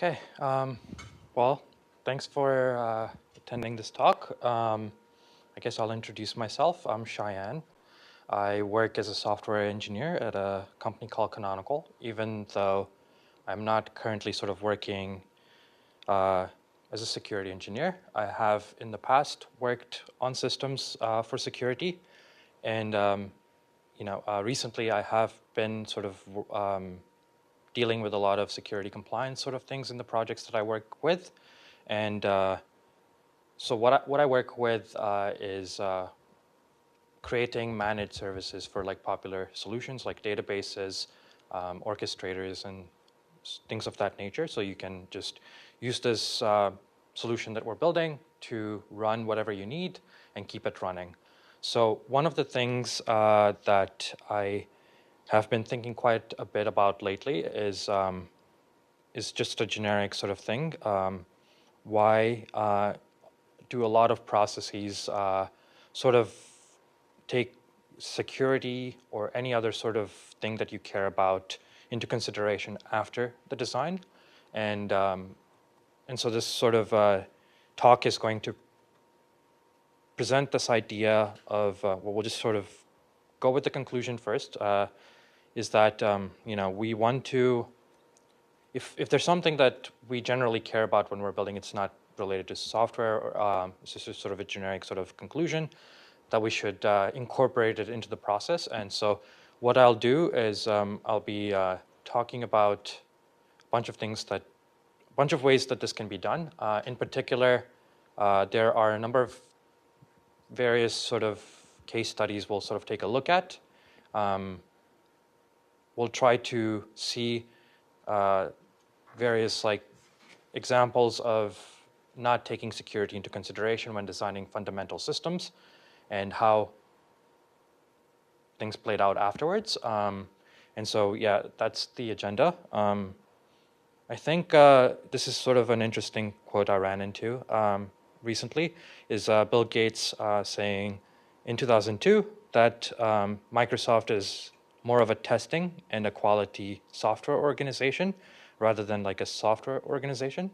Okay, well, thanks for attending this talk. I guess I'll introduce myself. I'm Shayan. I work as a software engineer at a company called Canonical, even though I'm not currently sort of working as a security engineer. I have in the past worked on systems for security, and recently I have been sort of dealing with a lot of security compliance sort of things in the projects that I work with. And so what I work with is creating managed services for like popular solutions like databases, orchestrators, and things of that nature. So you can just use this solution that we're building to run whatever you need and keep it running. So one of the things that I have been thinking quite a bit about lately is just a generic sort of thing. Why do a lot of processes sort of take security or any other sort of thing that you care about into consideration after the design? And so this sort of talk is going to present this idea of, well, we'll just sort of go with the conclusion first, is that, we want to, if there's something that we generally care about when we're building, it's not related to software, or it's just sort of a generic sort of conclusion, that we should incorporate it into the process. And so what I'll do is I'll be talking about a bunch of ways that this can be done. In particular, there are a number of various sort of case studies we'll sort of take a look at. We'll try to see various like examples of not taking security into consideration when designing fundamental systems and how things played out afterwards. And so, yeah, that's the agenda. I think this is sort of an interesting quote I ran into recently, is Bill Gates saying in 2002 that Microsoft is more of a testing and a quality software organization rather than like a software organization.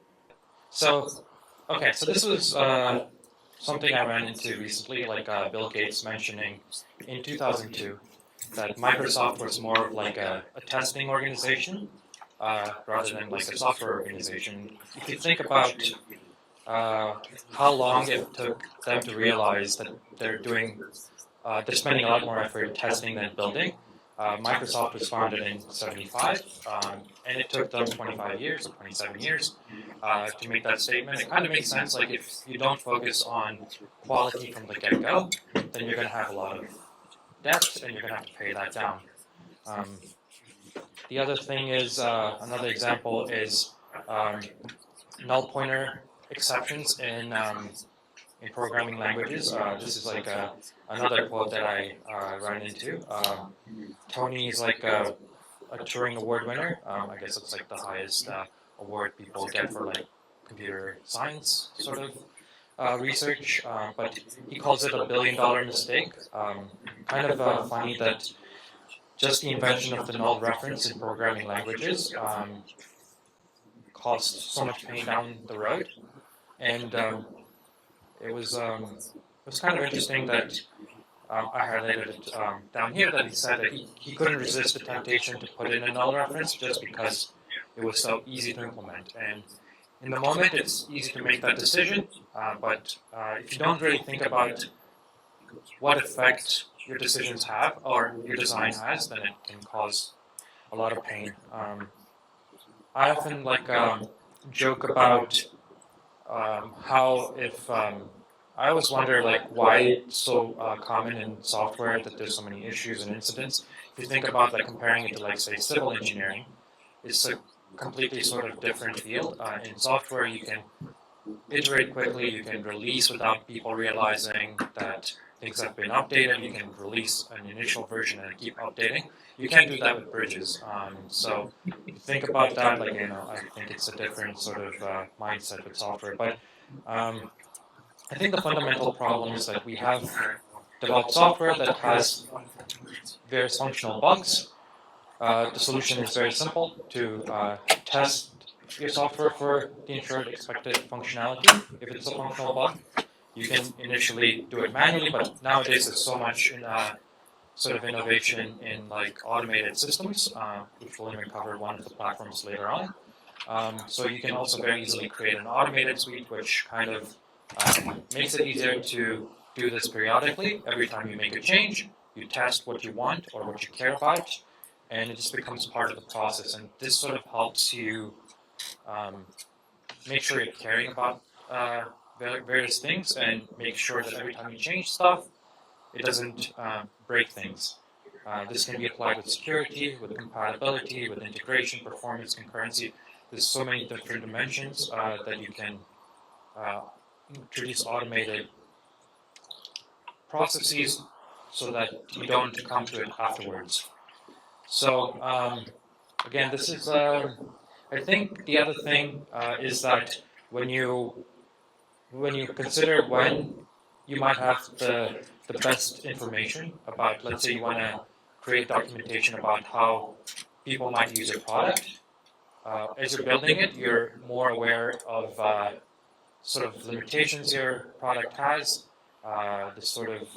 So, okay, so this was something I ran into recently, like Bill Gates mentioning in 2002 that Microsoft was more of like a testing organization rather than like a software organization. If you think about how long it took them to realize that they're spending a lot more effort testing than building. Microsoft was founded in 75, and it took them 25 years or 27 years to make that statement. It kind of makes sense, like if you don't focus on quality from the get-go, then you're going to have a lot of debt and you're going to have to pay that down. The other thing is, another example is null pointer exceptions in programming languages. This is like another quote that I ran into. Tony is like a Turing Award winner. I guess it's like the highest award people get for like computer science sort of research, but he calls it $1 billion mistake. Kind of funny that just the invention of the null reference in programming languages caused so much pain down the road, and it was kind of interesting that I highlighted it down here that he said that he couldn't resist the temptation to put in a null reference just because it was so easy to implement. And in the moment, it's easy to make that decision, but if you don't really think about what effect your decisions have or your design has, then it can cause a lot of pain. I often like joke about how if I always wonder like why it's so common in software that there's so many issues and incidents. If you think about like comparing it to like say civil engineering, it's a completely sort of different field. In software, you can iterate quickly, you can release without people realizing that things have been updated, you can release an initial version and keep updating. You can't do that with bridges. So think about that, like, I think it's a different sort of mindset with software. But I think the fundamental problem is that we have developed software that has various functional bugs. The solution is very simple: to test your software for the ensured expected functionality. If it's a functional bug, you can initially do it manually, but nowadays there's so much in sort of innovation in like automated systems, which we'll even cover one of the platforms later on. So you can also very easily create an automated suite, which kind of makes it easier to do this periodically. Every time you make a change, you test what you want or what you care about, and it just becomes part of the process. And this sort of helps you make sure you're caring about various things and make sure that every time you change stuff, it doesn't break things. This can be applied with security, with compatibility, with integration, performance, concurrency. There's so many different dimensions that you can introduce automated processes so that you don't come to it afterwards. So again, this is, I think the other thing is that when you consider when you might have the best information about, let's say you want to create documentation about how people might use your product, as you're building it, you're more aware of sort of limitations your product has, the sort of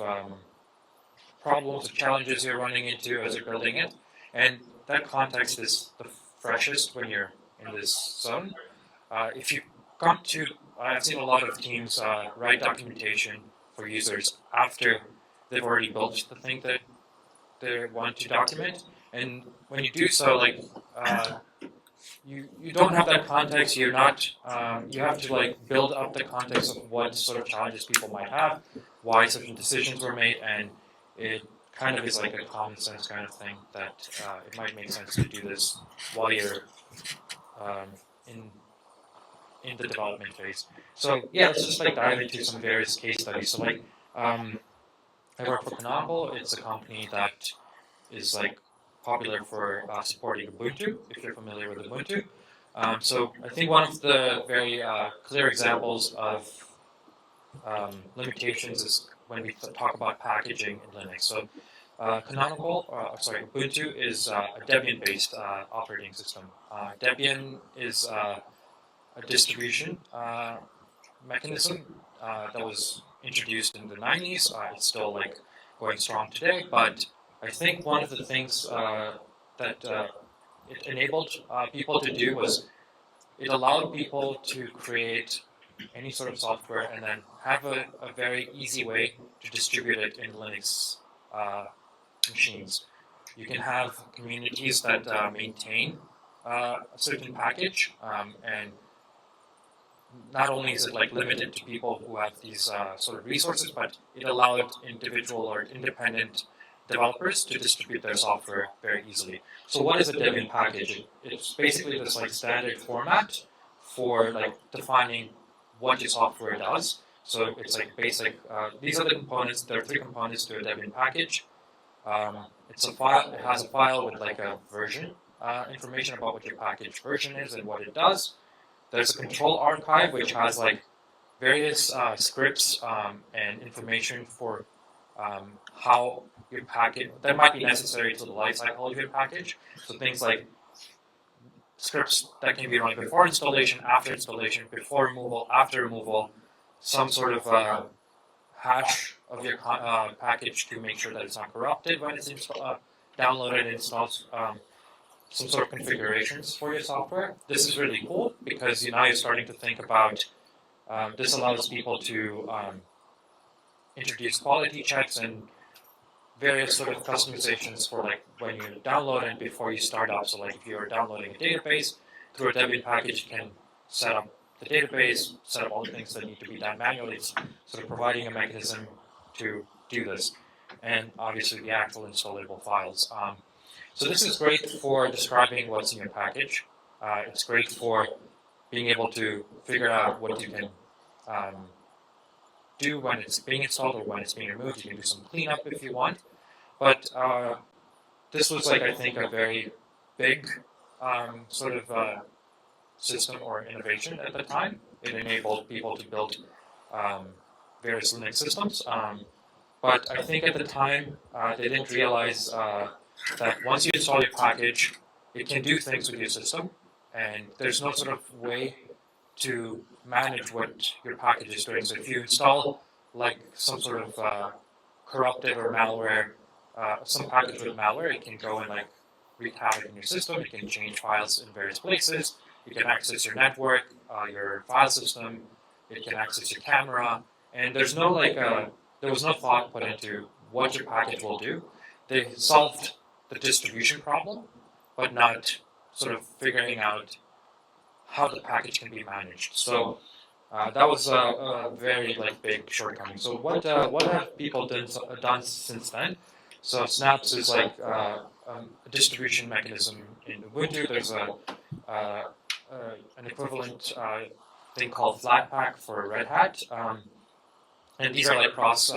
problems or challenges you're running into as you're building it, and that context is the freshest when you're in this zone. If you come to, I've seen a lot of teams write documentation for users after they've already built the thing that they want to document, and when you do so, like you don't have that context. You're not. You have to like build up the context of what sort of challenges people might have, why certain decisions were made, and it kind of is like a common sense kind of thing that it might make sense to do this while you're in the development phase. So yeah, let's just like dive into some various case studies. So like I work for Canonical. It's a company that is like popular for supporting Ubuntu, if you're familiar with Ubuntu. So I think one of the very clear examples of limitations is when we talk about packaging in Linux. So Ubuntu is a Debian-based operating system. Debian is a distribution mechanism that was introduced in the 90s. It's still like going strong today, but I think one of the things that it enabled people to do was it allowed people to create any sort of software and then have a very easy way to distribute it in Linux machines. You can have communities that maintain a certain package, and not only is it like limited to people who have these sort of resources, but it allowed individual or independent developers to distribute their software very easily. So what is a Debian package? It's basically this like standard format for like defining what your software does. So it's like basic, these are the components. There are 3 components to a Debian package. It's a file, it has a file with like a version, information about what your package version is and what it does. There's a control archive which has like various scripts and information for how your package, that might be necessary to the lifecycle of your package. So things like scripts that can be run before installation, before removal, after removal, some sort of hash of your package to make sure that it's not corrupted when it's downloaded and installed, some sort of configurations for your software. This is really cool because now you're starting to think about, this allows people to introduce quality checks and various sort of customizations for like when you download and before you start up. So like if you're downloading a database through a Debian package, you can set up the database, set up all the things that need to be done manually. It's sort of providing a mechanism to do this. And obviously the actual installable files. So this is great for describing what's in your package. It's great for being able to figure out what you can do when it's being installed or when it's being removed. You can do some cleanup if you want. But this was like, I think, a very big sort of system or innovation at the time. It enabled people to build various Linux systems. But I think at the time, they didn't realize that once you install your package, it can do things with your system. and there's no sort of way to manage what your package is doing. So if you install like some sort of corrupted or malware, some package with malware, it can go and like wreak havoc in your system. It can change files in various places. You can access your network, your file system. It can access your camera, and there's no there was no thought put into what your package will do. They solved the distribution problem, but not sort of figuring out how the package can be managed. So that was a very big shortcoming. So what have people done since then? So Snaps is like a distribution mechanism in Ubuntu. There's an equivalent thing called Flatpak for Red Hat, and these are like cross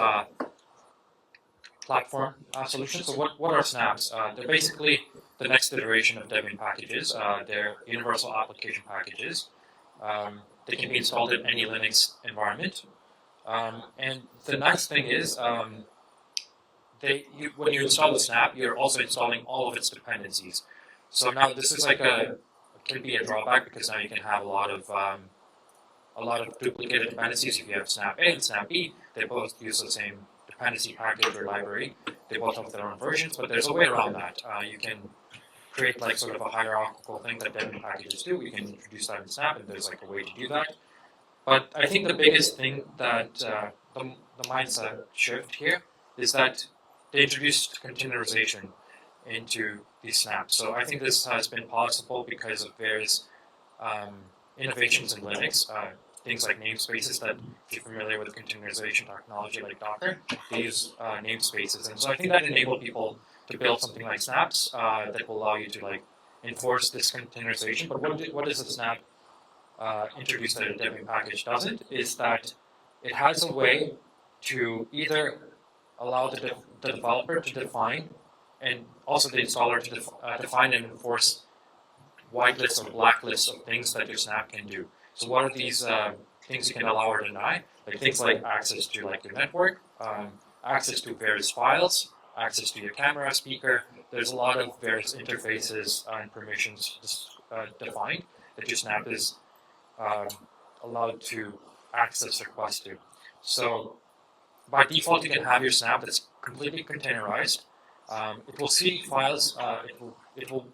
platform solutions. So what are Snaps? They're basically the next iteration of Debian packages. They're universal application packages. They can be installed in any Linux environment. And the nice thing is, when you install the Snap, you're also installing all of its dependencies. So now this is can be a drawback, because now you can have a lot of duplicated dependencies. If you have Snap A and Snap B, they both use the same dependency package or library. They both have their own versions, but there's a way around that. You can create sort of a hierarchical thing that Debian packages do. We can introduce that in Snap, and there's a way to do that. But I think the biggest thing that the mindset shift here is that they introduced containerization into these Snaps. So I think this has been possible because of various innovations in Linux. Things like namespaces that, if you're familiar with containerization technology like Docker, they use namespaces. And so I think that enabled people to build something like Snaps that will allow you to enforce this containerization. But what does a Snap introduce that a Debian package doesn't, is that it has a way to either allow the developer to define, and also the installer to define and enforce white lists or black lists of things that your Snap can do. So what are these things you can allow or deny? Things like access to your network, access to various files, access to your camera, speaker. There's a lot of various interfaces and permissions defined that your Snap is allowed to access requests to. So by default, you can have your Snap that's completely containerized. It will see files. It will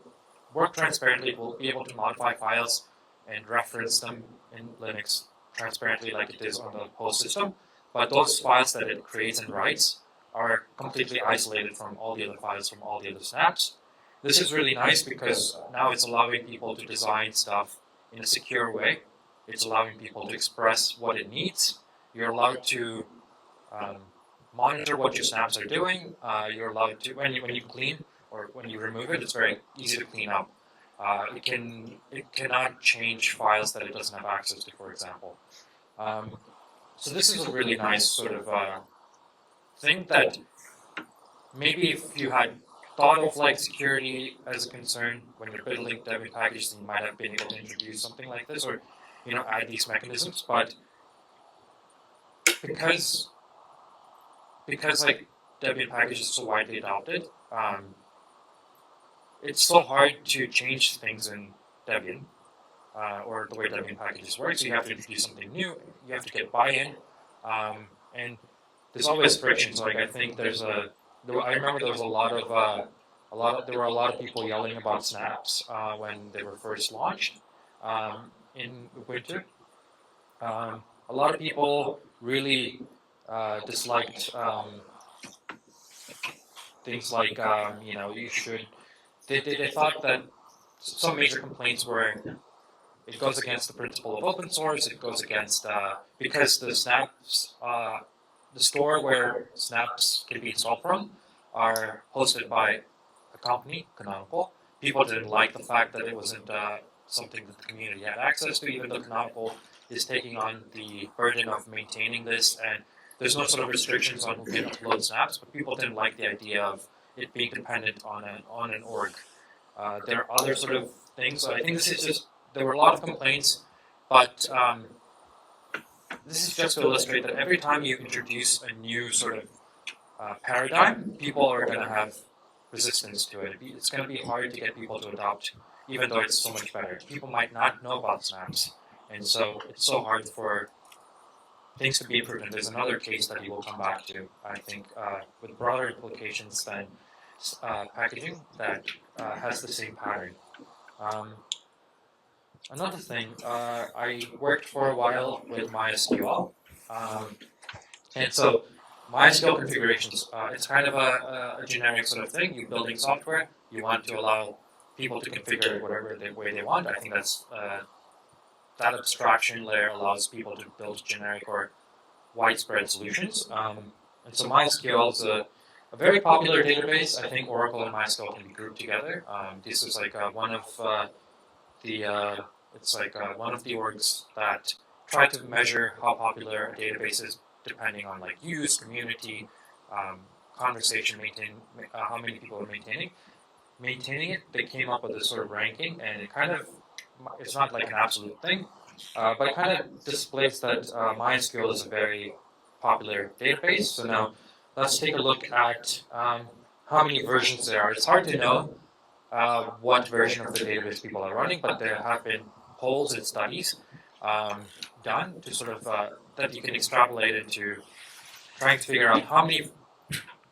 work transparently. It will be able to modify files and reference them in Linux transparently like it is on the host system. But those files that it creates and writes are completely isolated from all the other files from all the other Snaps. This is really nice because now it's allowing people to design stuff in a secure way. It's allowing people to express what it needs. You're allowed to monitor what your Snaps are doing. You're allowed to, when you clean or when you remove it, it's very easy to clean up. It cannot change files that it doesn't have access to, for example. So this is a really nice sort of thing that maybe if you had thought of security as a concern when you're building Debian packages, then you might have been able to introduce something like this, or add these mechanisms. But because Debian packages are so widely adopted, it's so hard to change things in Debian or the way Debian packages work. So you have to introduce something new. You have to get buy-in, and there's always friction. So I think I remember there was there were a lot of people yelling about Snaps when they were first launched in Ubuntu. A lot of people really disliked things like you should. They thought that some major complaints were it goes against the principle of open source. It goes against because the Snaps, the store where Snaps can be installed from, are hosted by a company, Canonical. People didn't like the fact that it wasn't something that the community had access to, even though Canonical is taking on the burden of maintaining this, and there's no sort of restrictions on who can upload Snaps, but people didn't like the idea of it being dependent on an org. There are other sort of things. So I think this is just, there were a lot of complaints, but this is just to illustrate that every time you introduce a new sort of paradigm, people are going to have resistance to it. It's going to be hard to get people to adopt even though it's so much better. People might not know about snaps, and so it's so hard for things to be improved. And there's another case study we'll come back to, I think, with broader implications than packaging that has the same pattern. Another thing, I worked for a while with MySQL, and so MySQL configurations, it's kind of a generic sort of thing. You're building software, you want to allow people to configure it whatever way they want. I think that's that abstraction layer allows people to build generic or widespread solutions. And so MySQL is a very popular database. I think Oracle and MySQL can be grouped together. This is like one of the one of the orgs that try to measure how popular a database is depending on like use, community, conversation, how many people are maintaining it. They came up with this sort of ranking, and it's not like an absolute thing, but it kind of displays that MySQL is a very popular database. So now let's take a look at how many versions there are. It's hard to know what version of the database people are running, but there have been polls and studies done to sort of that you can extrapolate into trying to figure out how many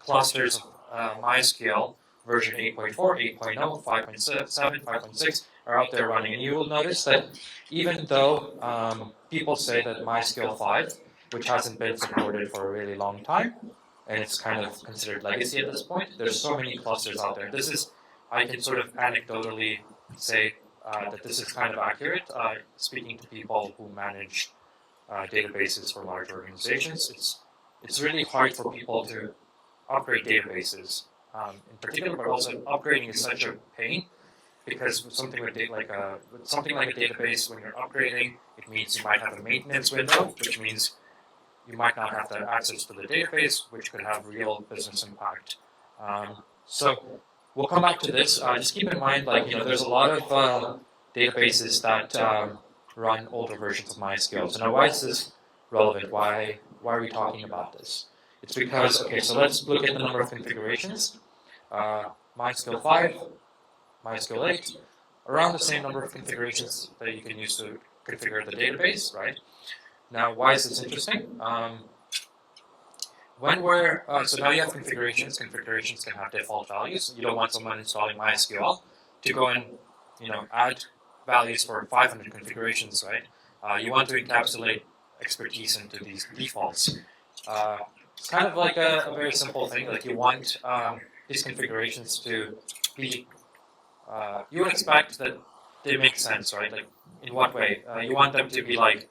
clusters of MySQL version 8.4, 8.0, 5.7, 5.6 are out there running. And you will notice that even though people say that MySQL 5, which hasn't been supported for a really long time, and it's kind of considered legacy at this point, there's so many clusters out there. I can sort of anecdotally say that this is kind of accurate. Speaking to people who manage databases for large organizations, it's really hard for people to upgrade databases in particular, but also upgrading is such a pain because with something like a database, when you're upgrading, it means you might have a maintenance window, which means you might not have the access to the database, which could have real business impact. So we'll come back to this. Just keep in mind, there's a lot of databases that run older versions of MySQL. So now, why is this relevant? Why are we talking about this? It's because, okay, so let's look at the number of configurations. MySQL 5, MySQL 8, around the same number of configurations that you can use to configure the database, right? Now, why is this interesting? So now you have configurations. Configurations can have default values. You don't want someone installing MySQL to go and add values for 500 configurations, right? You want to encapsulate expertise into these defaults. It's kind of like a very simple thing. Like you want these configurations to be. You would expect that they make sense, right? Like in what way? You want them to be like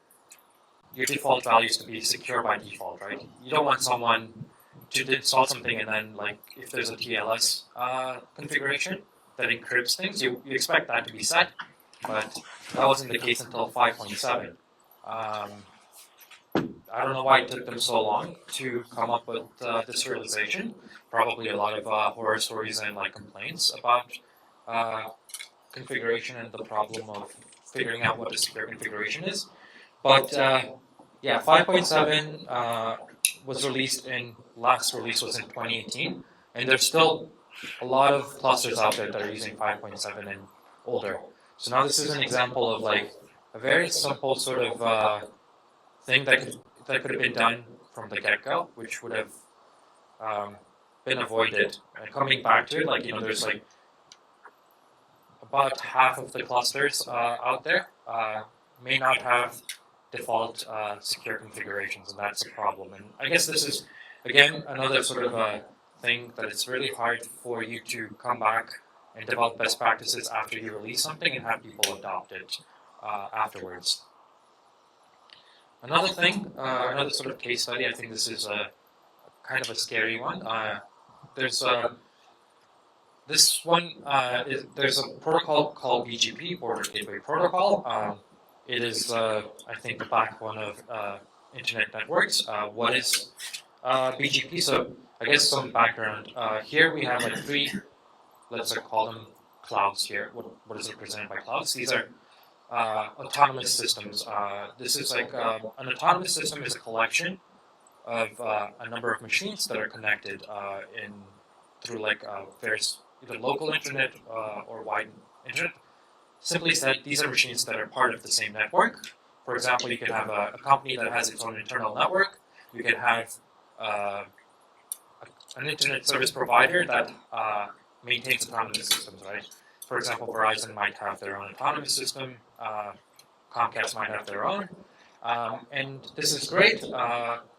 your default values to be secure by default, right? You don't want someone to install something and then, like, if there's a TLS configuration that encrypts things, you expect that to be set, but that wasn't the case until 5.7. I don't know why it took them so long to come up with this realization. Probably a lot of horror stories and complaints about configuration and the problem of figuring out what a secure configuration is. But yeah, 5.7 was released last release was in 2018, and there's still a lot of clusters out there that are using 5.7 and older. So now this is an example of a very simple sort of thing that could have been done from the get-go, which would have been avoided. And coming back to it, there's about half of the clusters out there may not have default secure configurations, and that's a problem. And I guess this is, again, another sort of a thing that it's really hard for you to come back and develop best practices after you release something and have people adopt it afterwards. Another thing, another sort of case study, I think this is a kind of a scary one. There's this one, there's a protocol called BGP, Border Gateway Protocol. It is, I think, the backbone of internet networks. What is BGP? So I guess some background. Here we have three, let's call them clouds here. What is represented by clouds? These are autonomous systems. This is an autonomous system is a collection of a number of machines that are connected through various either local internet or wide internet simply said, these are machines that are part of the same network. For example, you can have a company that has its own internal network. You can have an internet service provider that maintains autonomous systems, right? For example, Verizon might have their own autonomous system. Comcast might have their own. And this is great,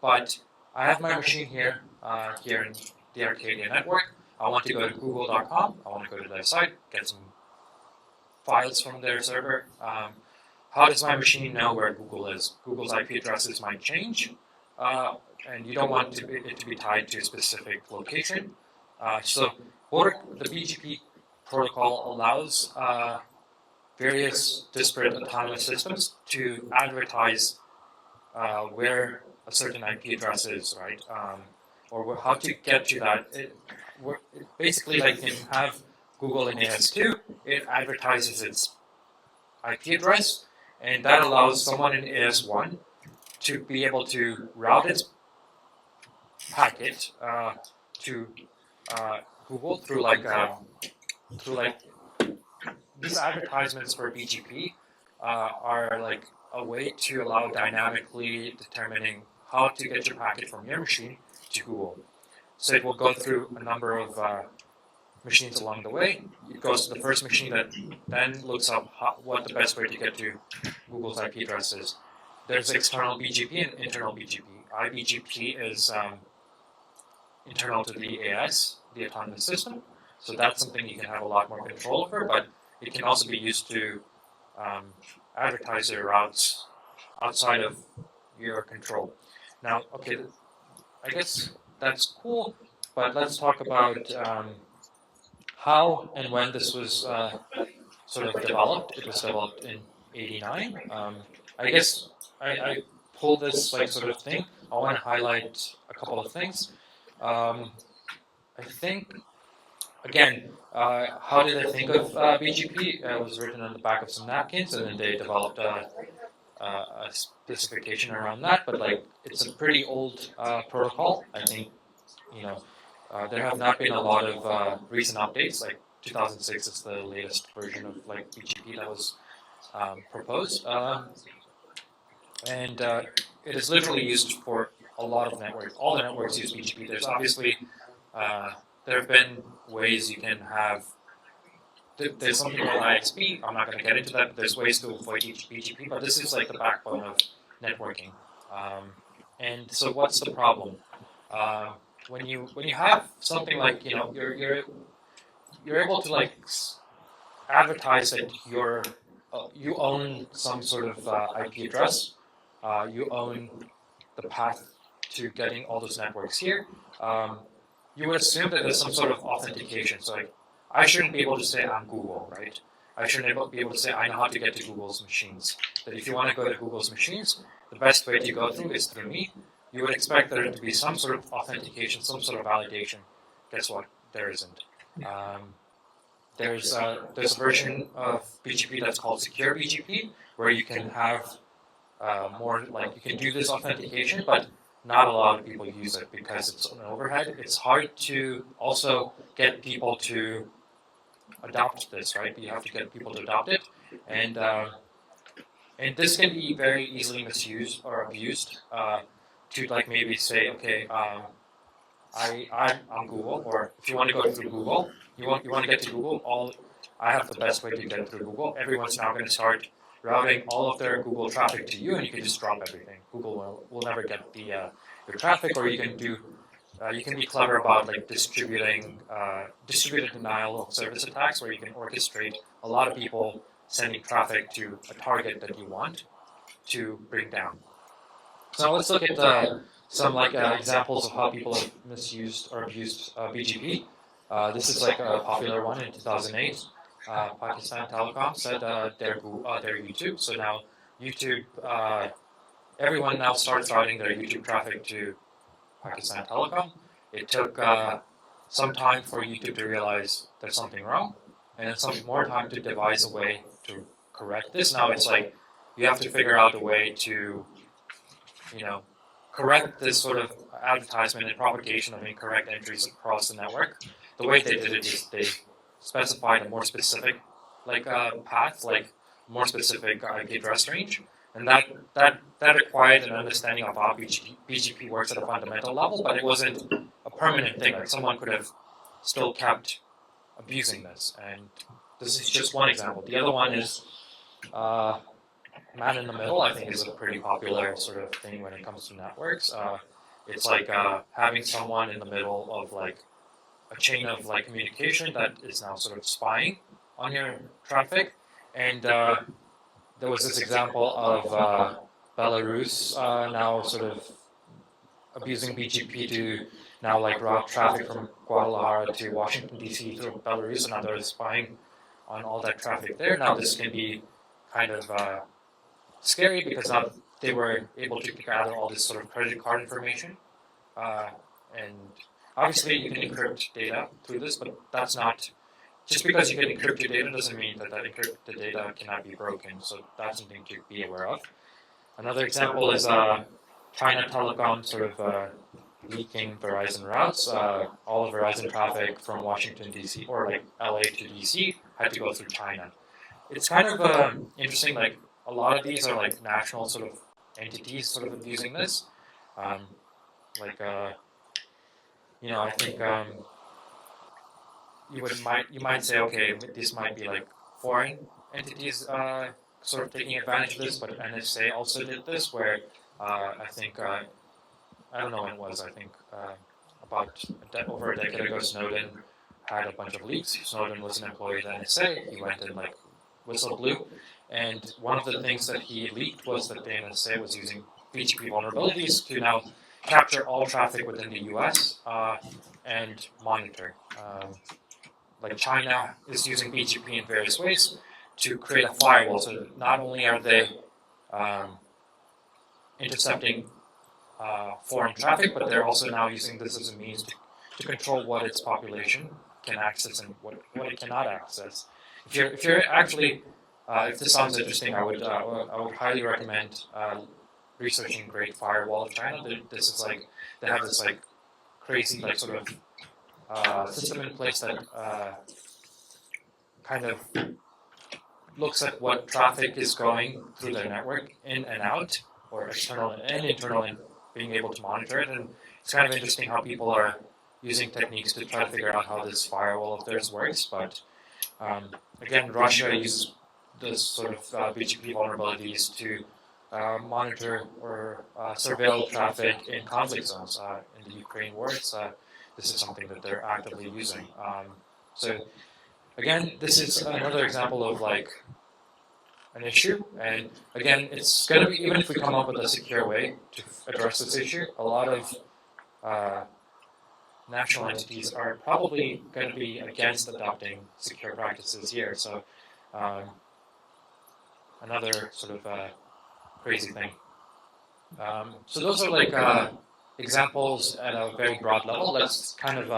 but I have my machine here, here in the Arcadia network. I want to go to google.com. I want to go to their site, get some files from their server. How does my machine know where Google is? Google's IP addresses might change, and you don't want it to be tied to a specific location. So the BGP protocol allows various disparate autonomous systems to advertise where a certain IP address is, right? Or how to get to that. Basically, like you can have Google in AS2, it advertises its IP address, and that allows someone in AS1 to be able to route its packet to Google through these advertisements for BGP are like a way to allow dynamically determining how to get your packet from your machine to Google. So it will go through a number of machines along the way. It goes to the first machine that then looks up what the best way to get to Google's IP address is. There's external BGP and internal BGP. IBGP is internal to the AS, the autonomous system. So that's something you can have a lot more control over, but it can also be used to advertise your routes outside of your control. Now, okay, I guess that's cool, but let's talk about how and when this was sort of developed. It was developed in '89. I guess I pulled this like sort of thing. I want to highlight a couple of things. I think, again, how did I think of BGP? It was written on the back of some napkins, and then they developed a specification around that. But like, it's a pretty old protocol. I think, there have not been a lot of recent updates. Like 2006 is the latest version of like BGP that was proposed, and it is literally used for a lot of networks. All the networks use BGP. There's obviously there have been ways you can have. There's something called IXP. I'm not going to get into that. But there's ways to avoid BGP, but this is like the backbone of networking. And so, what's the problem? When you have something like you're able to like advertise that you own some sort of IP address. You own the path to getting all those networks here. You would assume that there's some sort of authentication. So like, I shouldn't be able to say I'm Google, right? I shouldn't be able to say I know how to get to Google's machines. That if you want to go to Google's machines, the best way to go through is through me. You would expect there to be some sort of authentication, some sort of validation. Guess what? There isn't. There's a version of BGP that's called Secure BGP, where you can have more like you can do this authentication, but not a lot of people use it because it's an overhead. It's hard to also get people to adopt this, right? You have to get people to adopt it, and this can be very easily misused or abused to like maybe say, okay, I'm Google, or if you want to go through Google, you want to get to Google. I have the best way to get through Google. Everyone's now going to start routing all of their Google traffic to you, and you can just drop everything. Google will never get your traffic, or you can be clever about like distributed denial of service attacks, where you can orchestrate a lot of people sending traffic to a target that you want to bring down. So let's look at some like examples of how people have misused or abused BGP. This is like a popular one in 2008. Pakistan Telecom said their YouTube. So now YouTube, everyone now starts routing their YouTube traffic to Pakistan Telecom. It took some time for YouTube to realize there's something wrong, and then some more time to devise a way to correct this. Now it's like you have to figure out a way to, correct this sort of advertisement and propagation of incorrect entries across the network. The way they did it is they specified a more specific path, like more specific IP address range, and that required an understanding of how BGP works at a fundamental level, but it wasn't a permanent thing. Like someone could have still kept abusing this, and this is just one example. The other one is man in the middle. I think is a pretty popular sort of thing when it comes to networks. It's like having someone in the middle of like a chain of like communication that is now sort of spying on your traffic. And there was this example of Belarus now sort of abusing BGP to now like route traffic from Guadalajara to Washington DC through Belarus, and now they're spying on all that traffic there. Now this can be kind of scary because now they were able to gather all this sort of credit card information, and obviously you can encrypt data through this, but that's not, just because you can encrypt your data doesn't mean that encrypted data cannot be broken, so that's something to be aware of. Another example is China Telecom sort of leaking Verizon routes. All of Verizon traffic from Washington DC or like LA to DC had to go through China. It's kind of interesting, like a lot of these are like national sort of entities sort of abusing this. I think you might say, okay, this might be like foreign entities sort of taking advantage of this, but NSA also did this, where I think I don't know when it was. I think about over a decade ago, Snowden had a bunch of leaks. Snowden was an employee at NSA. He went and like whistle blew, and one of the things that he leaked was that the NSA was using BGP vulnerabilities to now capture all traffic within the US and monitor. Like China is using BGP in various ways to create a firewall. So not only are they intercepting foreign traffic, but they're also now using this as a means to control what its population can access and what it cannot access. If you're actually, if this sounds interesting, I would highly recommend researching Great Firewall of China. This is like, they have this like crazy like sort of system in place that kind of looks at what traffic is going through their network in and out, or external and internal, and being able to monitor it. And it's kind of interesting how people are using techniques to try to figure out how this firewall of theirs works. But again, Russia uses this sort of BGP vulnerabilities to monitor or surveil traffic in conflict zones. In the Ukraine war, this is something that they're actively using. So again, this is another example of like an issue, and again, it's going to be, even if we come up with a secure way to address this issue, a lot of national entities are probably going to be against adopting secure practices here. So another sort of crazy thing. So those are like examples at a very broad level. Let's kind of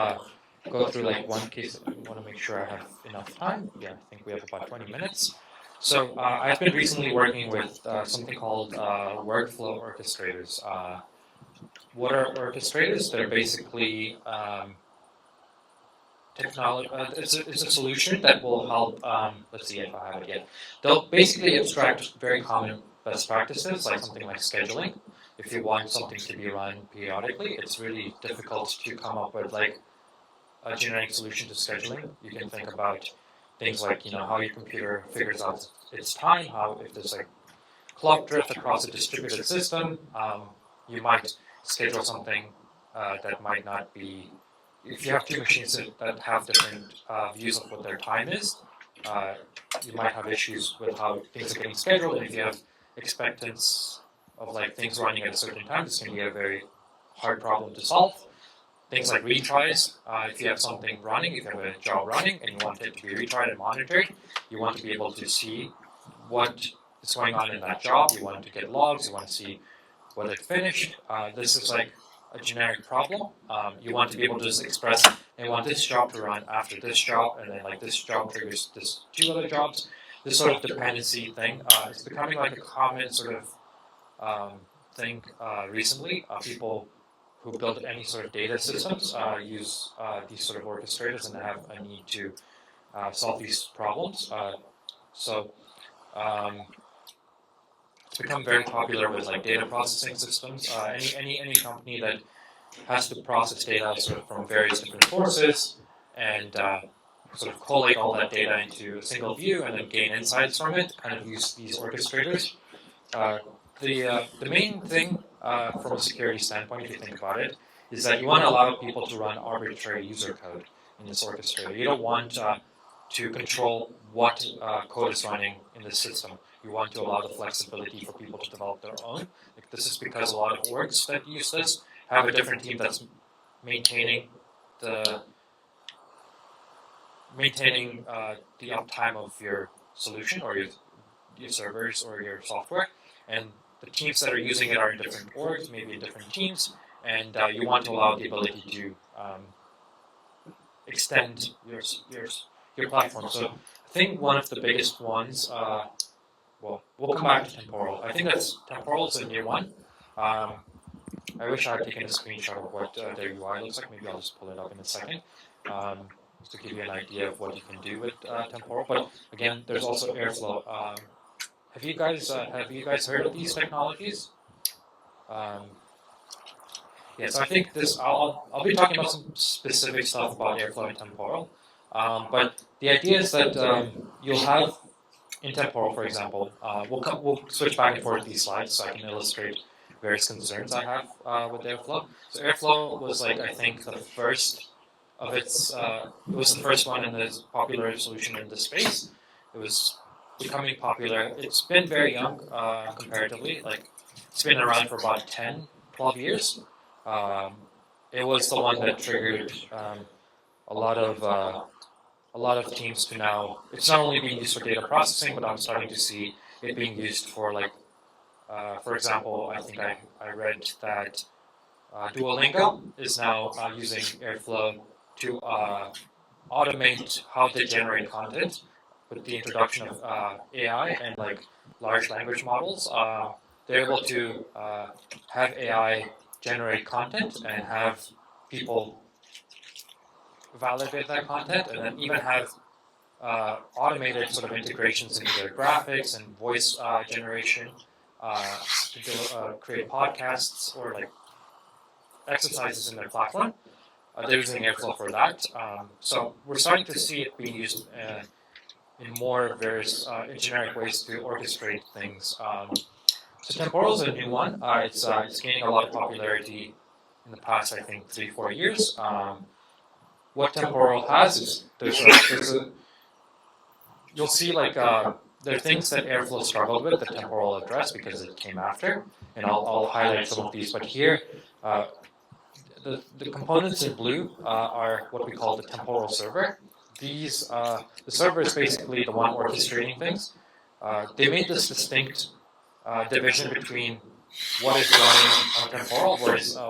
go through like one case. I want to make sure I have enough time. Yeah, I think we have about 20 minutes. So I've been recently working with something called workflow orchestrators. What are orchestrators? They're basically technology. It's a solution that will help. Let's see if I have it yet. They'll basically abstract very common best practices, like something like scheduling. If you want something to be run periodically, it's really difficult to come up with like a generic solution to scheduling. You can think about things like, how your computer figures out its time, how if there's like clock drift across a distributed system, you might schedule something that might not be, if you have two machines that have different views of what their time is, you might have issues with how things are getting scheduled. And if you have expectance of like things running at a certain time, this can be a very hard problem to solve. Things like retries, if you have something running, if you have a job running and you want it to be retried and monitored, you want to be able to see what is going on in that job, you want to get logs, you want to see whether it finished. This is like a generic problem. You want to be able to just express, I want this job to run after this job, and then like this job triggers this two other jobs. This sort of dependency thing, it's becoming like a common sort of thing recently. People who build any sort of data systems use these sort of orchestrators, and they have a need to solve these problems. So it's become very popular with like data processing systems. Any company that has to process data sort of from various different sources and sort of collate all that data into a single view and then gain insights from it, kind of use these orchestrators. The main thing from a security standpoint, if you think about it, is that you want to allow people to run arbitrary user code in this orchestrator. You don't want to control what code is running in the system. You want to allow the flexibility for people to develop their own. Like, this is because a lot of orgs that use this have a different team that's maintaining the uptime of your solution or your servers or your software, and the teams that are using it are in different orgs, maybe in different teams, and you want to allow the ability to extend your platform. So I think one of the biggest ones, well, we'll come back to Temporal. I think Temporal is a new one. I wish I had taken a screenshot of what their UI looks like. Maybe I'll just pull it up in a second. Just to give you an idea of what you can do with Temporal. But again, there's also Airflow. Have you guys heard of these technologies? Yeah, so I think I'll be talking about some specific stuff about Airflow and Temporal. But the idea is that you'll have in Temporal, for example, we'll switch back and forth these slides so I can illustrate various concerns I have with Airflow. So Airflow was like, I think, the first of its, it was the first one in this popular solution in this space. It was becoming popular. It's been very young comparatively. Like, it's been around for about 10, 12 years. It was the one that triggered a lot of teams to now. It's not only being used for data processing, but I'm starting to see it being used for, like, for example, I think I read that Duolingo is now using Airflow to automate how they generate content with the introduction of AI and like large language models. They're able to have AI generate content and have people validate that content, and then even have automated sort of integrations into their graphics and voice generation to create podcasts or like exercises in their platform. They're using Airflow for that. So we're starting to see it being used in more various generic ways to orchestrate things. So Temporal is a new one. It's gaining a lot of popularity in the past, I think, 3-4 years. What Temporal has is you'll see like there are things that Airflow struggled with that Temporal addressed because it came after, and I'll highlight some of these. But here, the components in blue are what we call the temporal server. These the server is basically the one orchestrating things. They made this distinct division between what is running on temporal,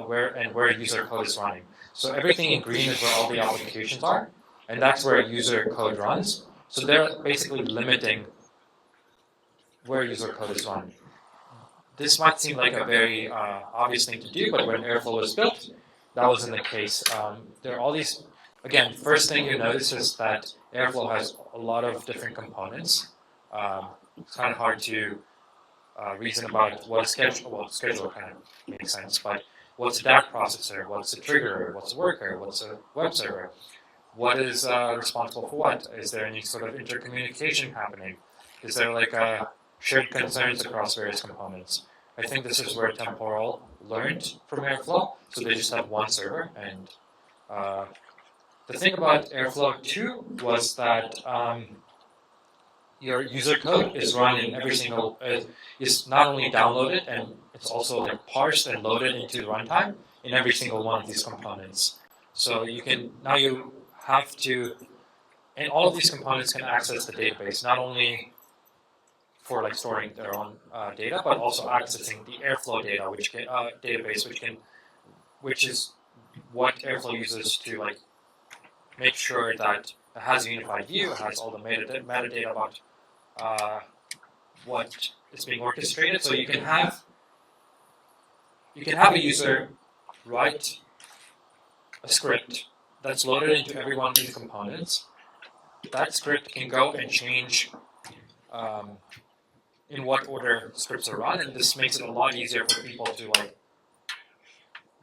where user code is running. So everything in green is where all the applications are, and that's where user code runs. So they're basically limiting where user code is running. This might seem like a very obvious thing to do, but when Airflow was built, that wasn't the case. There are all these, again, first thing you notice is that Airflow has a lot of different components. It's kind of hard to reason about what a schedule, well, schedule kind of makes sense, but what's a data processor, what's a trigger, what's a worker, what's a web server, what is responsible for what? Is there any sort of intercommunication happening? Is there like shared concerns across various components? I think this is where Temporal learned from Airflow, so they just have one server. And the thing about Airflow 2 was that your user code is run in every single, is not only downloaded, and it's also like parsed and loaded into runtime in every single one of these components. So you can, now you have to, and all of these components can access the database, not only for like storing their own data, but also accessing the Airflow data, database, which is what Airflow uses to like make sure that it has a unified view, it has all the metadata about what is being orchestrated. So you can have a user write a script that's loaded into every one of these components. That script can go and change in what order scripts are run, and this makes it a lot easier for people to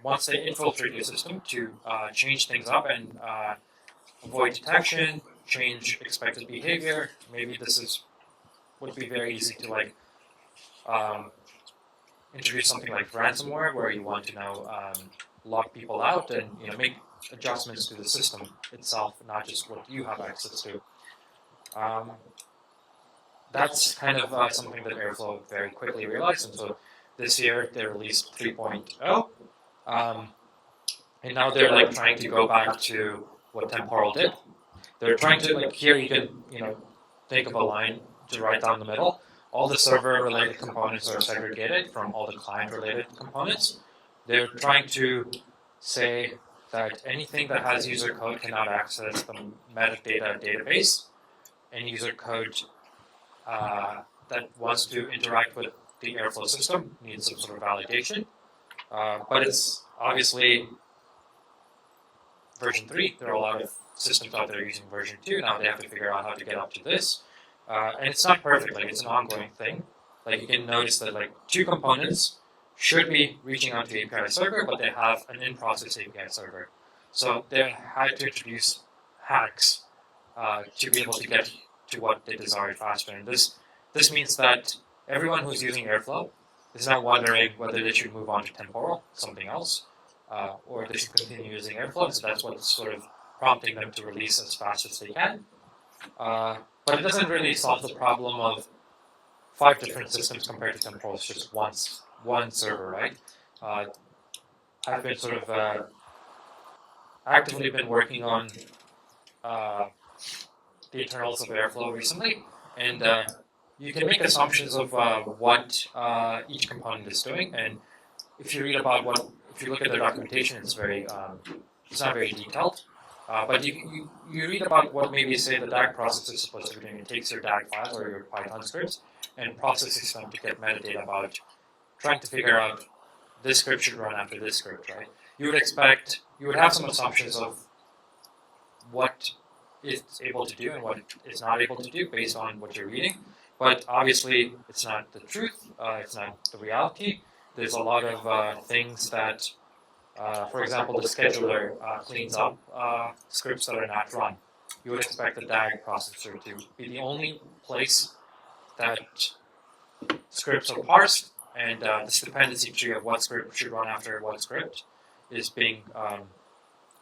once they infiltrate your system to change things up and avoid detection, change expected behavior. Maybe this would be very easy to introduce something like ransomware, where you want to now lock people out and make adjustments to the system itself, not just what you have access to. That's kind of something that Airflow very quickly realized, and so this year they released 3.0, and now they're trying to go back to what Temporal did. They're trying to here you can think of a line to right down the middle. All the server-related components are segregated from all the client-related components. They're trying to say that anything that has user code cannot access the metadata database. Any user code that wants to interact with the Airflow system needs some sort of validation. But it's obviously version 3. There are a lot of systems out there using version 2. Now they have to figure out how to get up to this. And it's not perfect, it's an ongoing thing. You can notice that two components should be reaching out to the API server, but they have an in-process API server. So they had to introduce hacks to be able to get to what they desire faster. And this means that everyone who's using Airflow is now wondering whether they should move on to Temporal, something else, or they should continue using Airflow. So that's what's sort of prompting them to release as fast as they can. But it doesn't really solve the problem of 5 different systems compared to Temporal. It's just one server, right? I've been sort of actively been working on the internals of Airflow recently, and you can make assumptions of what each component is doing. And if you read about if you look at their documentation, it's not very detailed. But you read about what maybe say the DAG process is supposed to be doing. It takes your DAG files or your Python scripts and processes them to get metadata about trying to figure out this script should run after this script, right? You would have some assumptions of what it's able to do and what it's not able to do based on what you're reading. But obviously, it's not the truth. It's not the reality. There's a lot of things that for example, the scheduler cleans up scripts that are not run. You would expect the DAG processor to be the only place that scripts are parsed, and this dependency tree of what script should run after what script is being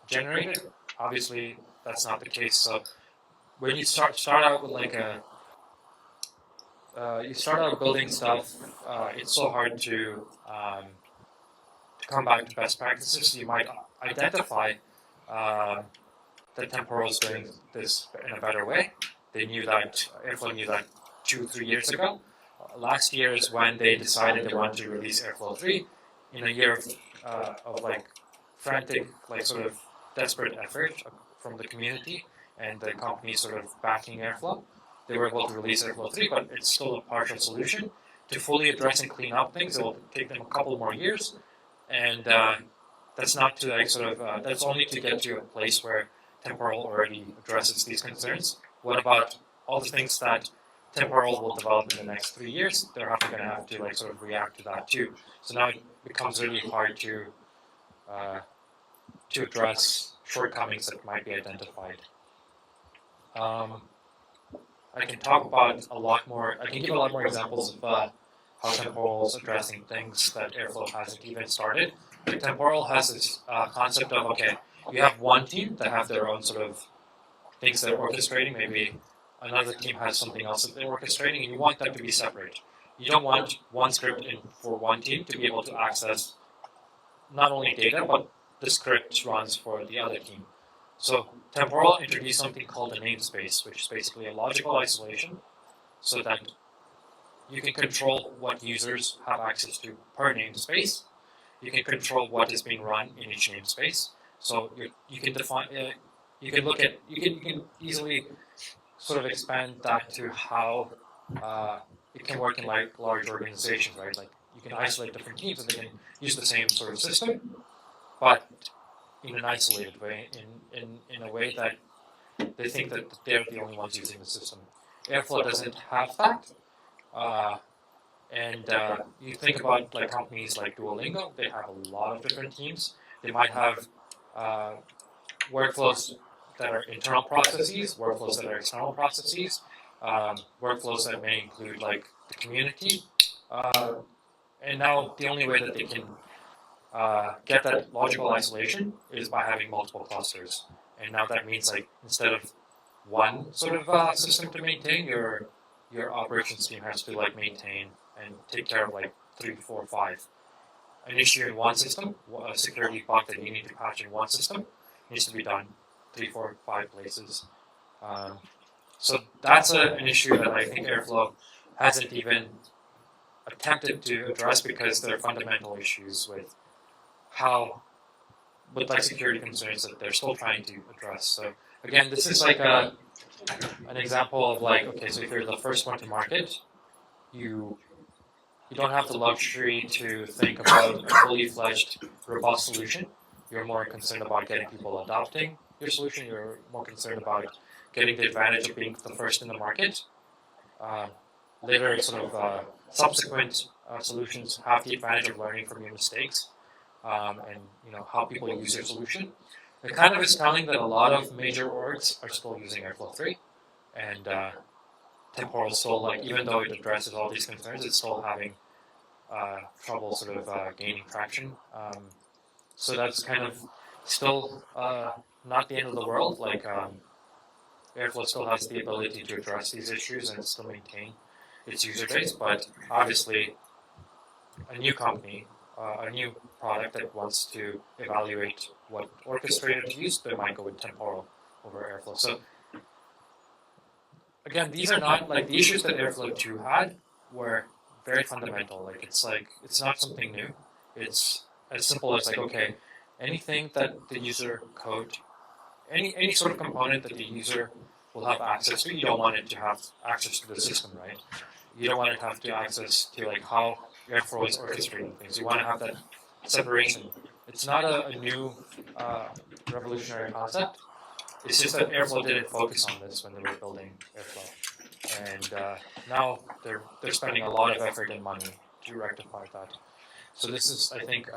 generated. Obviously, that's not the case. So when you start out with you start out building stuff, it's so hard to come back to best practices. You might identify that Temporal is doing this in a better way. Airflow knew that 2-3 years ago. Last year is when they decided they wanted to release Airflow 3. In a year of frantic, sort of desperate effort from the community and the company sort of backing Airflow, they were able to release Airflow 3, but it's still a partial solution. To fully address and clean up things, it will take them a couple more years. And that's not to that's only to get to a place where Temporal already addresses these concerns. What about all the things that Temporal will develop in the next 3 years? They're going to have to sort of react to that too. So now it becomes really hard to address shortcomings that might be identified. I can talk about a lot more. I can give a lot more examples of how Temporal is addressing things that Airflow hasn't even started. Temporal has this concept of, okay, you have one team that have their own sort of things they're orchestrating. Maybe another team has something else that they're orchestrating, and you want them to be separate. You don't want one script for one team to be able to access not only data, but the script runs for the other team. So Temporal introduced something called a namespace, which is basically a logical isolation, so that you can control what users have access to per namespace. You can control what is being run in each namespace. So you can define. You can easily sort of expand that to how it can work in large organizations, right? You can isolate different teams and they can use the same sort of system, but in an isolated way, in a way that they think that they're the only ones using the system. Airflow doesn't have that. And you think about like companies like Duolingo, they have a lot of different teams. They might have uh, workflows that are internal processes, workflows that are external processes, workflows that may include like the community. And now the only way that they can get that logical isolation is by having multiple clusters. And now that means like instead of one sort of system to maintain, your operations team has to like maintain and take care of like 3, 4, 5. An issue in one system, a security bug that you need to patch in one system, needs to be done 3, 4, 5 places. So that's an issue that I think Airflow hasn't even attempted to address because there are fundamental issues with like security concerns that they're still trying to address. So again, this is like an example of like, okay, so if you're the first one to market, you don't have the luxury to think about a fully fledged, robust solution. You're more concerned about getting people adopting your solution. You're more concerned about getting the advantage of being the first in the market. Later, sort of subsequent solutions have the advantage of learning from your mistakes and how people use your solution. It kind of is telling that a lot of major orgs are still using Airflow 3, and Temporal is still like, even though it addresses all these concerns, it's still having trouble sort of gaining traction. So that's kind of still not the end of the world. Like Airflow still has the ability to address these issues and still maintain its user base, but obviously a new company, a new product that wants to evaluate what orchestrator to use, they might go with Temporal over Airflow. So again, these are not like the issues that Airflow 2 had were very fundamental. Like it's not something new. It's as simple as like, okay, anything that the user code, any sort of component that the user will have access to, you don't want it to have access to the system, right? You don't want it to have to access to like how Airflow is orchestrating things. You want to have that separation. It's not a new revolutionary concept. It's just that Airflow didn't focus on this when they were building Airflow, and now they're spending a lot of effort and money to rectify that. So this is, I think,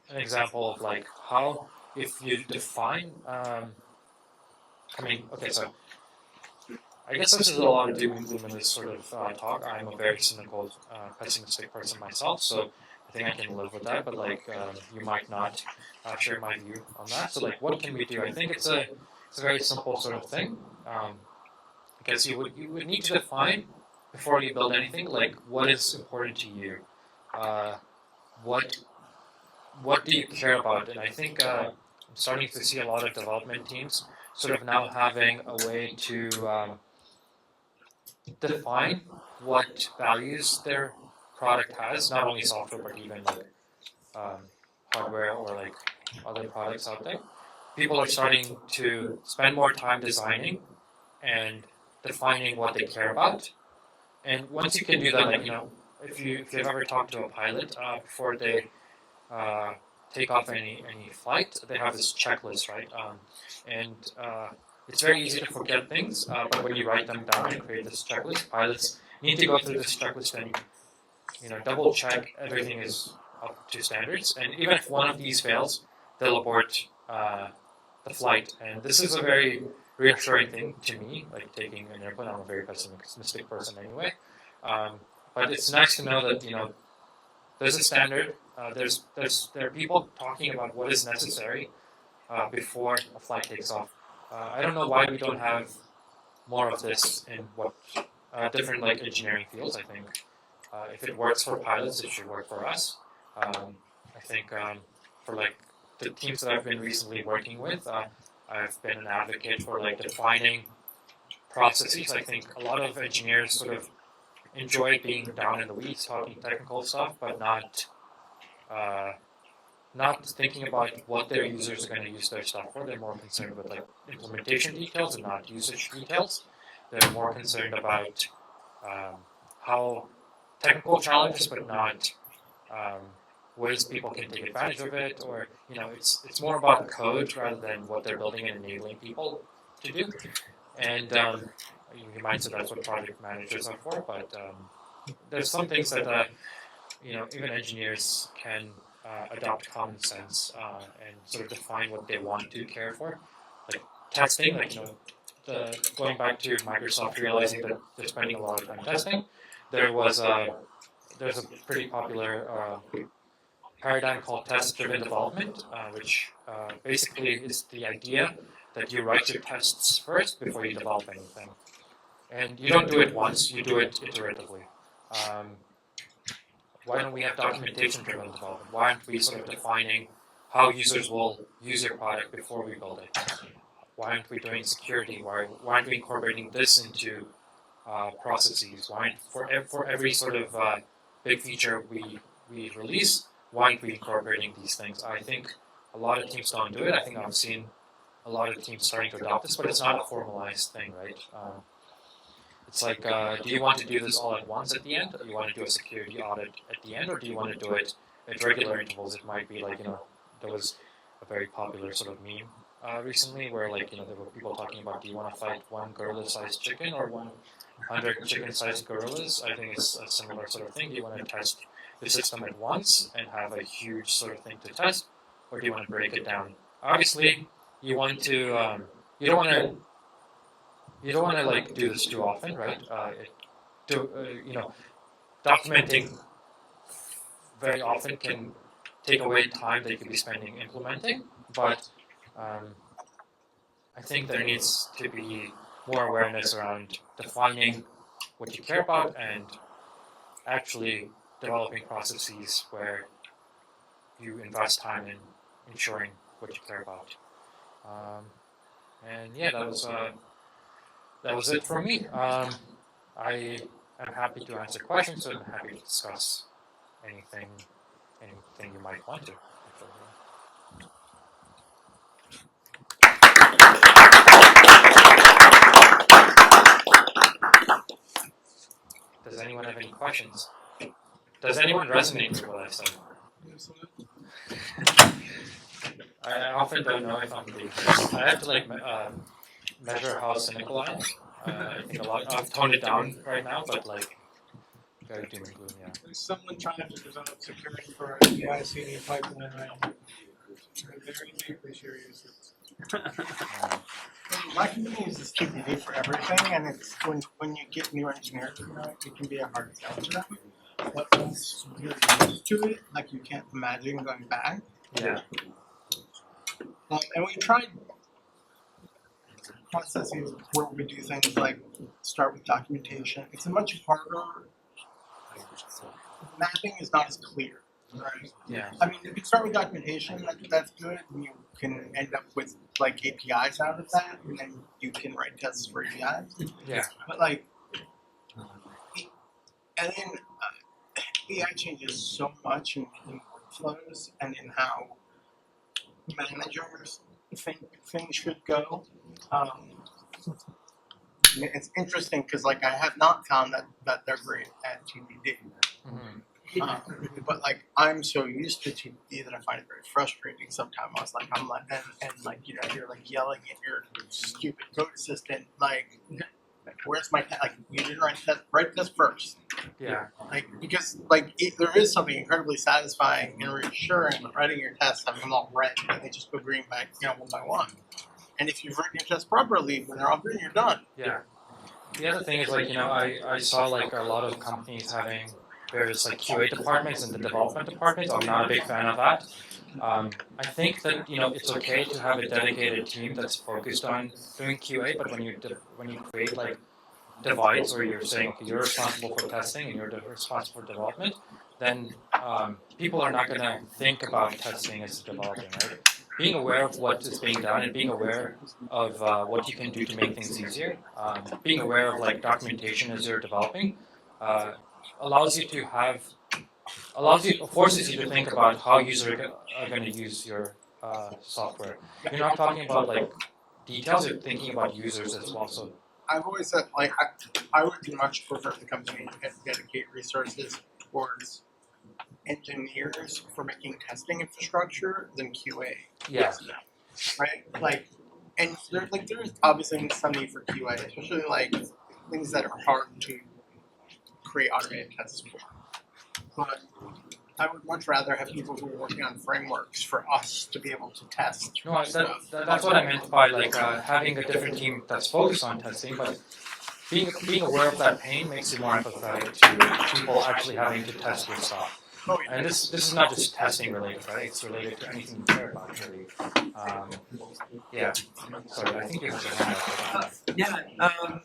an example of like how if you define. Okay, so I guess this is a lot of doom and gloom in this sort of talk. I'm a very cynical, pessimistic person myself, so I think I can live with that. But like, you might not share my view on that. So like, what can we do? I think it's a very simple sort of thing. Because you would need to define before you build anything, like what is important to you, what do you care about, and I think I'm starting to see a lot of development teams sort of now having a way to define what values their product has, not only software but even like hardware or like other products out there. People are starting to spend more time designing and defining what they care about. And once you can do that, like if you've ever talked to a pilot before they take off any flight, they have this checklist, right? And it's very easy to forget things, but when you write them down and create this checklist, pilots need to go through this checklist and double check everything is up to standards. And even if one of these fails, they'll abort the flight. And this is a very reassuring thing to me, like taking an airplane. I'm a very pessimistic person anyway. But it's nice to know that there's a standard. There are people talking about what is necessary before a flight takes off. I don't know why we don't have more of this in what different like engineering fields. I think if it works for pilots, it should work for us. I think for like the teams that I've been recently working with, I've been an advocate for like defining processes. I think a lot of engineers sort of enjoy being down in the weeds, talking technical stuff, but not thinking about what their users are going to use their stuff for. They're more concerned with like implementation details and not usage details. They're more concerned about how technical challenges, but not ways people can take advantage of it, or it's more about code rather than what they're building and enabling people to do. And You might say that's what project managers are for, but there's some things that even engineers can adopt common sense and sort of define what they want to care for, like testing. Like going back to Microsoft realizing that they're spending a lot of time testing. There's a pretty popular paradigm called test-driven development, which basically is the idea that you write your tests first before you develop anything. And you don't do it once, you do it iteratively. Why don't we have documentation-driven development? Why aren't we sort of defining how users will use your product before we build it? Why aren't we doing security? Why aren't we incorporating this into processes? Why aren't, for every sort of big feature we release, why aren't we incorporating these things? I think a lot of teams don't do it. I think I've seen a lot of teams starting to adopt this, but it's not a formalized thing, right? It's like, do you want to do this all at once at the end? Or do you want to do a security audit at the end? Or do you want to do it at regular intervals? It might be like, there was a very popular sort of meme recently where like, there were people talking about, do you want to fight one gorilla-sized chicken or 100 chicken-sized gorillas? I think it's a similar sort of thing. Do you want to test the system at once and have a huge sort of thing to test? Or do you want to break it down? Obviously, you want to, you don't want to like do this too often, right? Documenting very often can take away time that you could be spending implementing, but I think there needs to be more awareness around defining what you care about and actually developing processes where you invest time in ensuring what you care about. And yeah, that was it from me. I am happy to answer questions and happy to discuss anything you might want to. Does anyone have any questions? Does anyone resonate with what I said? I often don't know if I'm being. I have to like measure how cynical I am. I think a lot. I've toned it down right now, but like very doom and gloom. Yeah. There's someone trying to develop security for a CI/CD pipeline right now. Very deeply serious. My company uses TPD for everything, and it's when you get new engineers, it can be a hard sell to them. But once you're used to it, like you can't imagine going back. Yeah. And we tried processes where we do things like start with documentation. It's a much harder. Mapping is not as clear, right? Yeah. I mean, if you start with documentation, that's good. And you can end up with like APIs out of that, and then you can write tests for APIs. Yeah. But like, and then AI changes so much in workflows and in how managers think things should go. I mean, it's interesting because like I have not found that they're great at TPD. Mm-hmm. But like I'm so used to TPD that I find it very frustrating sometimes. I'm like and like you're like yelling at your stupid code assistant like where's my like you didn't write this first. Yeah. Like because like there is something incredibly satisfying and reassuring writing your tests, having them all red and they just go green back one by one. And if you've written your tests properly, when they're all green, you're done. Yeah. The other thing is like I saw like a lot of companies having various like QA departments and the development departments. I'm not a big fan of that. I think that it's okay to have a dedicated team that's focused on doing QA, but when you create like divides where you're saying you're responsible for testing and you're responsible for development, then people are not going to think about testing as developing, right? Being aware of what is being done and being aware of what you can do to make things easier, being aware of like documentation as you're developing, forces you to think about how users are going to use your software. You're not talking about like details, you're thinking about users as well. So I've always said like I would much prefer the company to dedicate resources towards engineers for making testing infrastructure than QA. Yeah. Right? Like and there's obviously some need for QA, especially like things that are hard to create automated tests for. But I would much rather have people who are working on frameworks for us to be able to test No, stuff. that's what I meant by like having a different team that's focused on testing, but being aware of that pain makes you more empathetic to people actually having to test your stuff. Oh, yeah. And this is not just testing related, right? It's related to anything you care about, really. Yeah. Sorry, I think you have your hand up.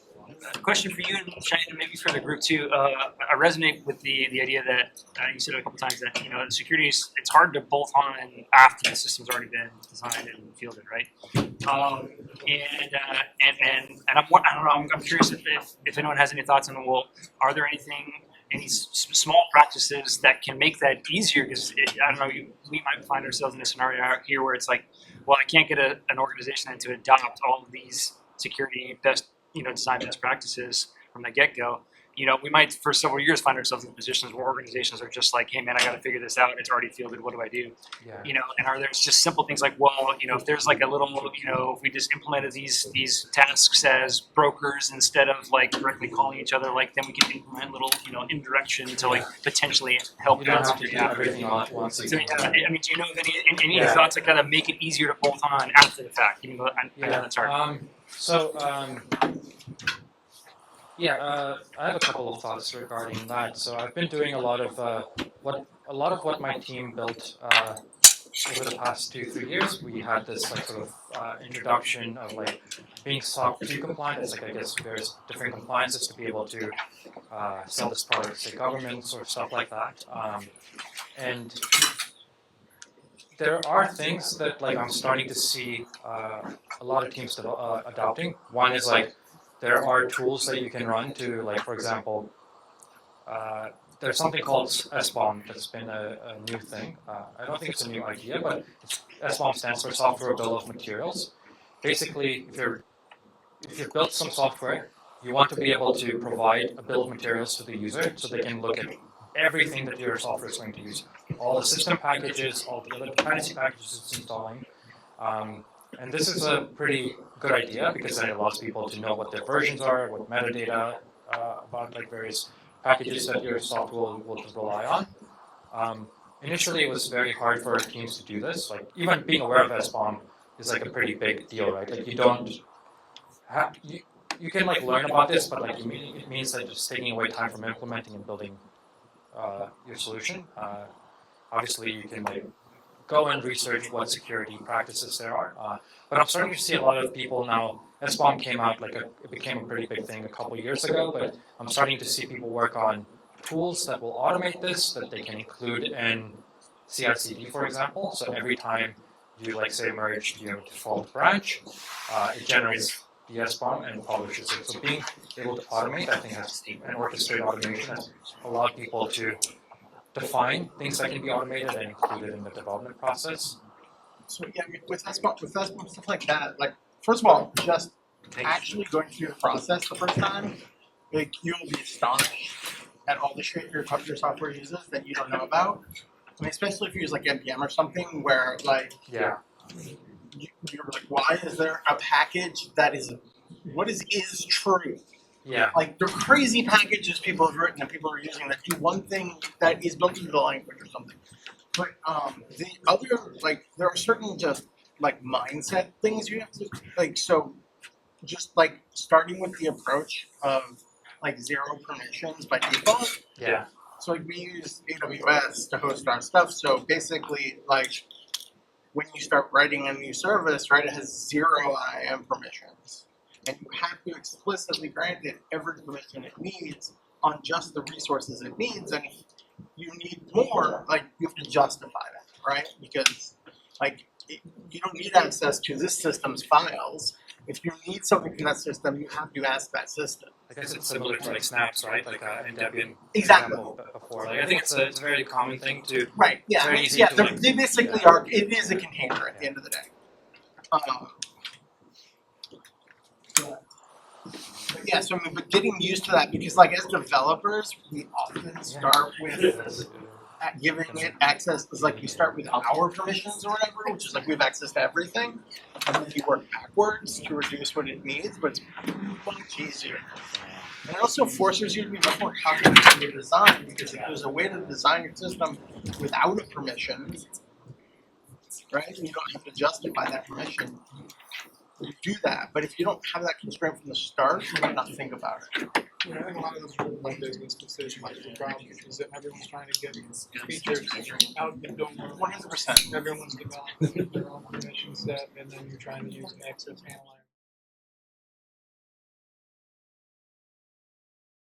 Question for you and Shayan, and maybe for the group too. I resonate with the idea that you said a couple times that the security it's hard to bolt on after the system's already been designed and fielded, right? And I don't know. I'm curious if anyone has any thoughts on are there any small practices that can make that easier? Because I don't know, we might find ourselves in a scenario here where it's like, well, I can't get an organization to adopt all of these security design best practices from the get-go. We might for several years find ourselves in positions where organizations are just like, hey man, I got to figure this out. It's already fielded. What do I do? Yeah. And are there just simple things like, well, if there's like a little, if we just implemented these tasks as brokers instead of like directly calling each other, like then we can implement little, indirection to like potentially help. You don't have to do everything all at once. So, do you know of any thoughts that kind of make it easier to bolt on after the fact? Even though I know that's hard. I have a couple of thoughts regarding that. So I've been doing a lot of what my team built over the past 2-3 years. We had this like sort of introduction of like being SOC 2 compliant. It's like I guess there's different compliances to be able to sell this product to governments or stuff like that. And there are things that like I'm starting to see a lot of teams adopting. One is like there are tools that you can run to, like, for example, there's something called SBOM that's been a new thing. I don't think it's a new idea, but SBOM stands for Software Bill of Materials. Basically, if you've built some software, you want to be able to provide a bill of materials to the user so they can look at everything that your software is going to use. All the system packages, all the other dependency packages it's installing. And this is a pretty good idea because then it allows people to know what their versions are, what metadata about like various packages that your software will rely on. Initially, it was very hard for teams to do this. Like even being aware of SBOM is like a pretty big deal, right? Like you don't have you can like learn about this, but like it means that it's taking away time from implementing and building your solution. Obviously, you can like go and research what security practices there are. But I'm starting to see a lot of people now. SBOM came out it became a pretty big thing a couple years ago, but I'm starting to see people work on tools that will automate this, that they can include in CI/CD, for example. So every time you like say merge your default branch, it generates the SBOM and publishes it. So being able to automate, I think, has an orchestrated automation has allowed people to define things that can be automated and included in the development process. So yeah, with SBOM stuff like that, like first of all, just actually going through the process the first time, like you'll be astonished at all the shit your software uses that you don't know about. I mean, especially if you use like NPM or something where like you're like, why is there a package that is true? Yeah. Like they're crazy packages people have written and people are using that do one thing that is built into the language or something. But the other like there are certain just like mindset things you have to like so just like starting with the approach of like zero permissions by default. Yeah. So like we use AWS to host our stuff. So basically like when you start writing a new service, right, it has 0 IAM permissions. And you have to explicitly grant it every permission it needs on just the resources it needs. And if you need more, like you have to justify that, right? Because like you don't need access to this system's files. If you need something from that system, you have to ask that system. I guess it's similar to like snaps, right? Like in Debian Exactly. Before. Like I think it's a very common thing to. Right. Yeah. Very easy Yeah. to, like, They basically are. It is a container at the end of the day. But yeah, so I mean, but getting used to that because, like, as developers, we often start with giving it access. Is like you start with our permissions or whatever, which is like we have access to everything, and then you work backwards to reduce what it needs. But it's much easier And it also forces you to be much more calculated in your design, because if there's a way to design your system without a permission, right, and you don't have to justify that permission, you do that. But if you don't have that constraint from the start, you might not think about it. Yeah, I think a lot of those are like business decisions. The problem is that everyone's trying to get features out the door. 100%. Everyone's developing their own permission set, and then you're trying to use an access analyzer